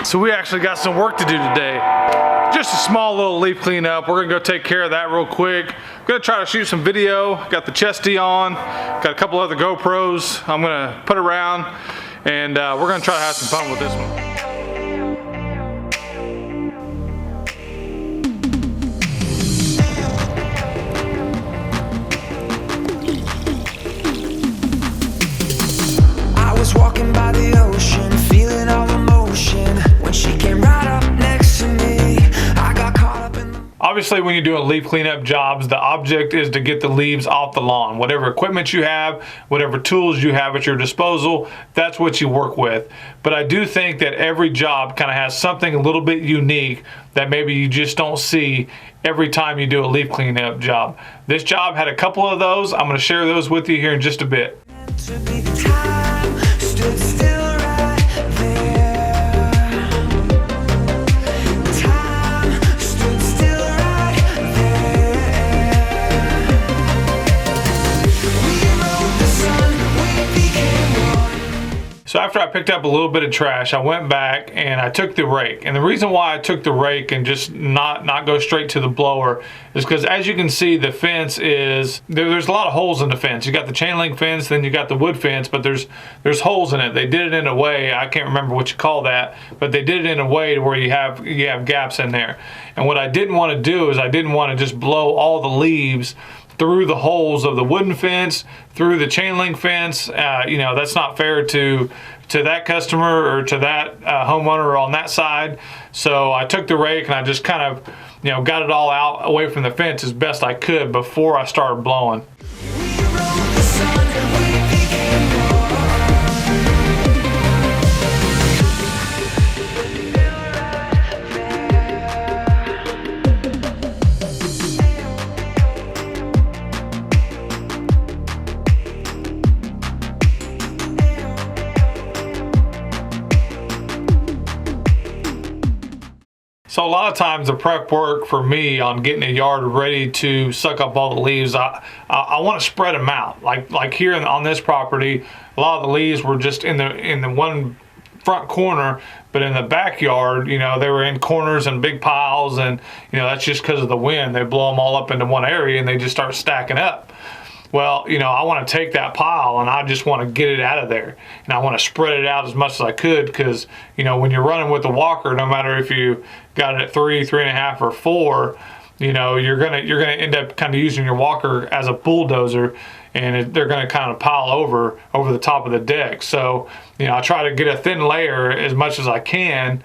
So we actually got some work to do today. Just a small little leaf cleanup. We're gonna go take care of that real quick. I'm gonna try to shoot some video. Got the chesty on, got a couple other GoPros I'm gonna put around, and we're gonna try to have some fun with this one. Walking by the ocean, feeling all emotion when she came right up next to me. I got caught up in the... Obviously, when you're doing leaf cleanup jobs, the object is to get the leaves off the lawn. Whatever equipment you have, whatever tools you have at your disposal, that's what you work with. But I do think that every job kind of has something a little bit unique that maybe you just don't see every time you do a leaf cleanup job. This job had a couple of those. I'm going to share those with you here in just a bit. To be the time stood still right there. Time stood still right there. We wrote the sun, we became one. So after I picked up a little bit of trash, I went back and I took the rake. And the reason why I took the rake and just not go straight to the blower is because, as you can see, the fence is, there's a lot of holes in the fence. You got the chain link fence, then you got the wood fence, but there's holes in it. They did it in a way, I can't remember what you call that, but they did it in a way to where you have gaps in there. And what I didn't want to do is I didn't want to just blow all the leaves through the holes of the wooden fence, through the chain link fence. You know, that's not fair to that customer or to that homeowner on that side. So I took the rake and I just kind of, you know, got it all out away from the fence as best I could before I started blowing. So a lot of times the prep work for me on getting a yard ready to suck up all the leaves, I want to spread them out. Like here on this property, a lot of the leaves were just in the one front corner, but in the backyard, you know, they were in corners and big piles, and you know, that's just because of the wind. They blow them all up into one area and they just start stacking up. Well, you know, I want to take that pile and I just want to get it out of there, and I want to spread it out as much as I could, because you know, when you're running with the walker, no matter if you got it at 3, 3.5, or 4, you know, you're gonna end up kind of using your walker as a bulldozer, and they're gonna kind of pile over the top of the deck. So you know, I try to get a thin layer as much as I can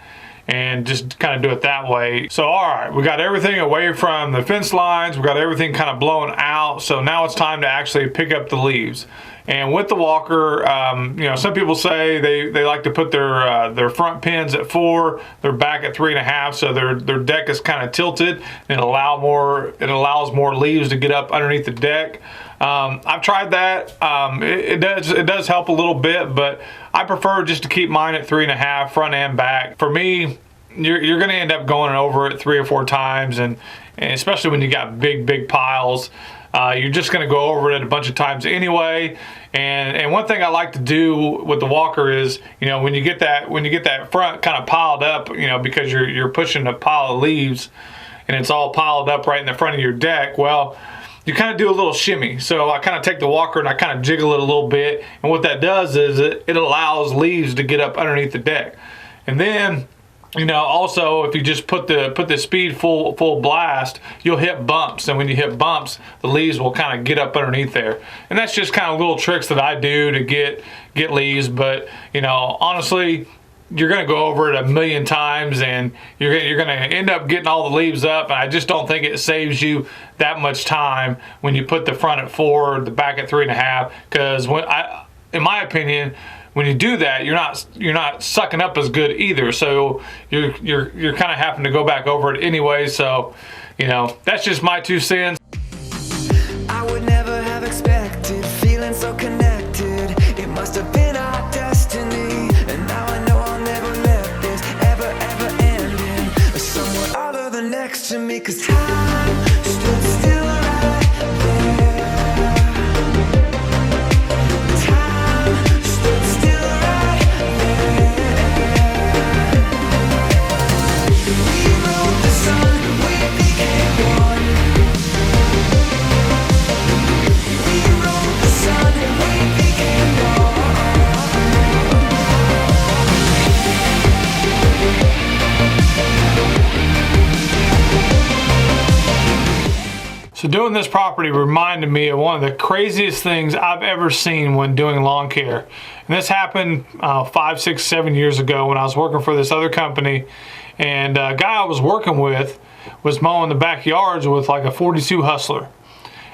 and just kind of do it that way. So all right, we got everything away from the fence lines, we got everything kind of blown out, so now it's time to actually pick up the leaves. And with the walker, you know, some people say they like to put their front pins at 4, their back at 3.5, so their deck is kind of tilted, and it allows more leaves to get up underneath the deck. I've tried that. It does help a little bit, but I prefer just to keep mine at 3.5, front and back. For me, you're going to end up going over it 3 or 4 times, and especially when you got big piles. You're just going to go over it a bunch of times anyway. And one thing I like to do with the walker is, you know, when you get that front kind of piled up, you know, because you're pushing a pile of leaves and it's all piled up right in the front of your deck, well, you kind of do a little shimmy. So I kind of take the walker and I kind of jiggle it a little bit, and what that does is it allows leaves to get up underneath the deck. And then, you know, also if you just put the speed full blast, you'll hit bumps, and when you hit bumps, the leaves will kind of get up underneath there. And that's just kind of little tricks that I do to get leaves. But you know, honestly, you're going to go over it a million times, and you're going to end up getting all the leaves up. And I just don't think it saves you that much time when you put the front at 4, the back at 3.5, because in my opinion, when you do that, you're not sucking up as good either. So you're kind of having to go back over it anyway. So, you know, that's just my 2 cents. I would never have expected, feeling so connected. It must have been our destiny, and now I know I'll never let this ever end in somewhere other than next to me, 'cause time stood still right there. Time stood still right there. So doing this property reminded me of one of the craziest things I've ever seen when doing lawn care. And this happened 5, 6, 7 years ago when I was working for this other company. And a guy I was working with was mowing the backyards with like a 42 Hustler.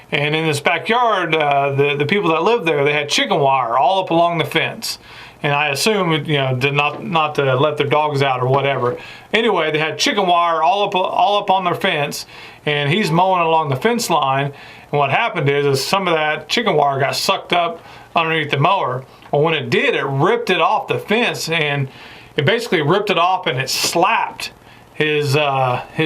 And in this backyard, the people that lived there, they had chicken wire all up along the fence. And I assume, not to let their dogs out or whatever. Anyway, they had chicken wire all up on their fence, and he's mowing along the fence line. And what happened is some of that chicken wire got sucked up underneath the mower. And when it did, it ripped it off the fence, and it basically ripped it off, and it slapped his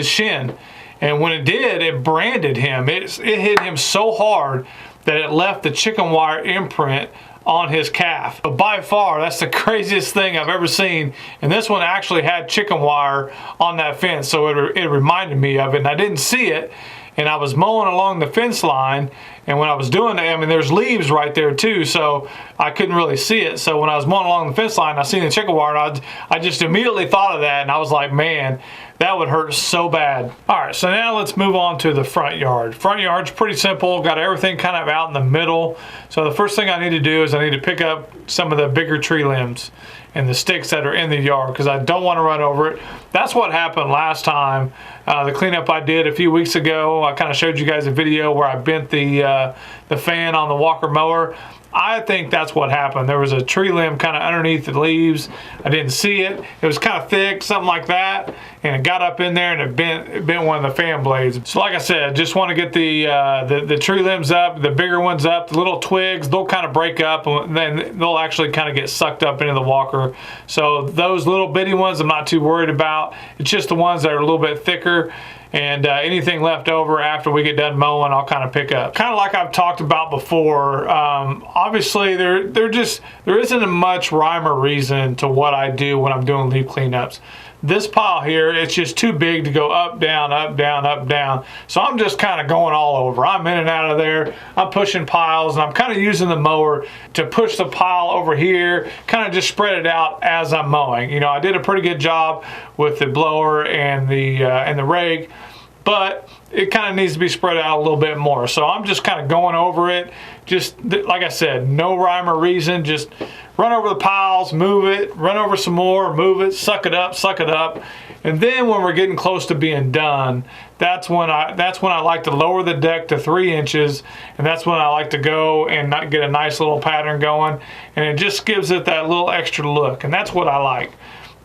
shin. And when it did, it branded him. It hit him so hard that it left the chicken wire imprint on his calf. But by far, that's the craziest thing I've ever seen. And this one actually had chicken wire on that fence, so it reminded me of it. And I didn't see it, and I was mowing along the fence line, and when I was doing it, I mean, there's leaves right there too, so I couldn't really see it. So when I was mowing along the fence line, I seen the chicken wire, and I just immediately thought of that, and I was like, man, that would hurt so bad. All right, so now let's move on to the front yard. Front yard's pretty simple, got everything kind of out in the middle. So the first thing I need to do is I need to pick up some of the bigger tree limbs and the sticks that are in the yard, because I don't want to run over it. That's what happened last time. The cleanup I did a few weeks ago, I kind of showed you guys a video where I bent the fan on the walker mower. I think that's what happened. There was a tree limb kind of underneath the leaves. I didn't see it. It was kind of thick, something like that, and it got up in there and it bent one of the fan blades. So like I said, just want to get the tree limbs up, the bigger ones up. The little twigs, they'll kind of break up, and then they'll actually kind of get sucked up into the walker. So those little bitty ones I'm not too worried about. It's just the ones that are a little bit thicker. And anything left over after we get done mowing, I'll kind of pick up. Kind of like I've talked about before, obviously there isn't much rhyme or reason to what I do when I'm doing leaf cleanups. This pile here, it's just too big to go up, down, up, down, up, down. So I'm just kind of going all over. I'm in and out of there. I'm pushing piles, and I'm kind of using the mower to push the pile over here, kind of just spread it out as I'm mowing. I did a pretty good job with the blower and the rake, but it kind of needs to be spread out a little bit more. So I'm just kind of going over it. Just like I said, no rhyme or reason. Just run over the piles, move it, run over some more, move it, suck it up. And then when we're getting close to being done, that's when I like to lower the deck to 3 inches, and that's when I like to go and not get a nice little pattern going, and it just gives it that little extra look, and that's what I like.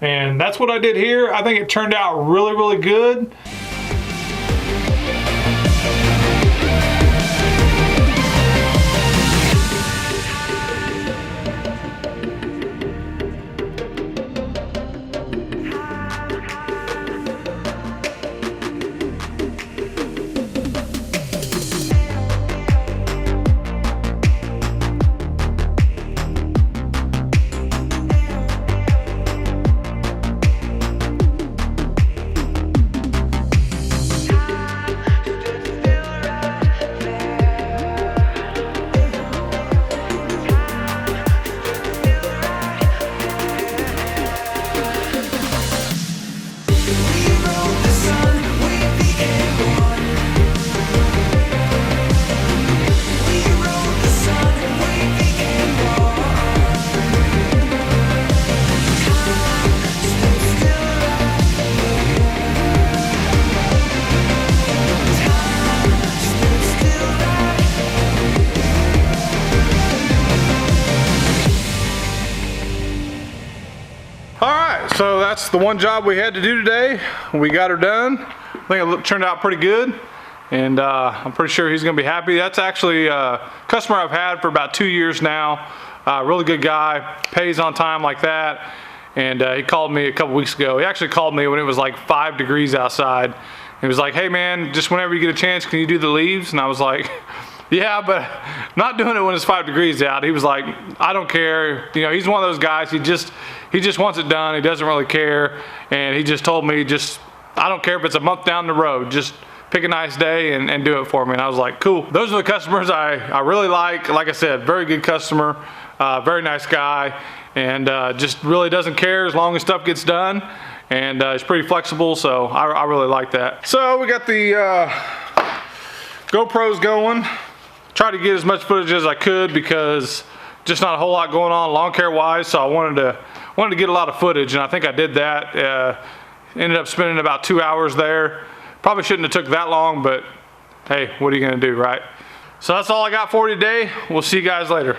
And that's what I did here. I think it turned out really, really good. So that's the one job we had to do today. We got her done. I think it turned out pretty good, and I'm pretty sure he's gonna be happy. That's actually a customer I've had for about 2 years now. Really good guy, pays on time like that. And he called me a couple weeks ago. He actually called me when it was like 5 degrees outside. He was like, hey man, just whenever you get a chance, can you do the leaves? And I was like, yeah, but not doing it when it's 5 degrees out. He was like, I don't care. He's one of those guys, he just wants it done. He doesn't really care. And he just told me, I don't care if it's a month down the road, just pick a nice day and do it for me. And I was like, cool. Those are the customers I really like. Like I said, very good customer, very nice guy, and just really doesn't care as long as stuff gets done. And he's pretty flexible, so I really like that. So we got the GoPro's going. Tried to get as much footage as I could because just not a whole lot going on lawn care wise, so I wanted to get a lot of footage, and I think I did that. Ended up spending about 2 hours there. Probably shouldn't have took that long, but hey, what are you gonna do, right? So that's all I got for you today. We'll see you guys later.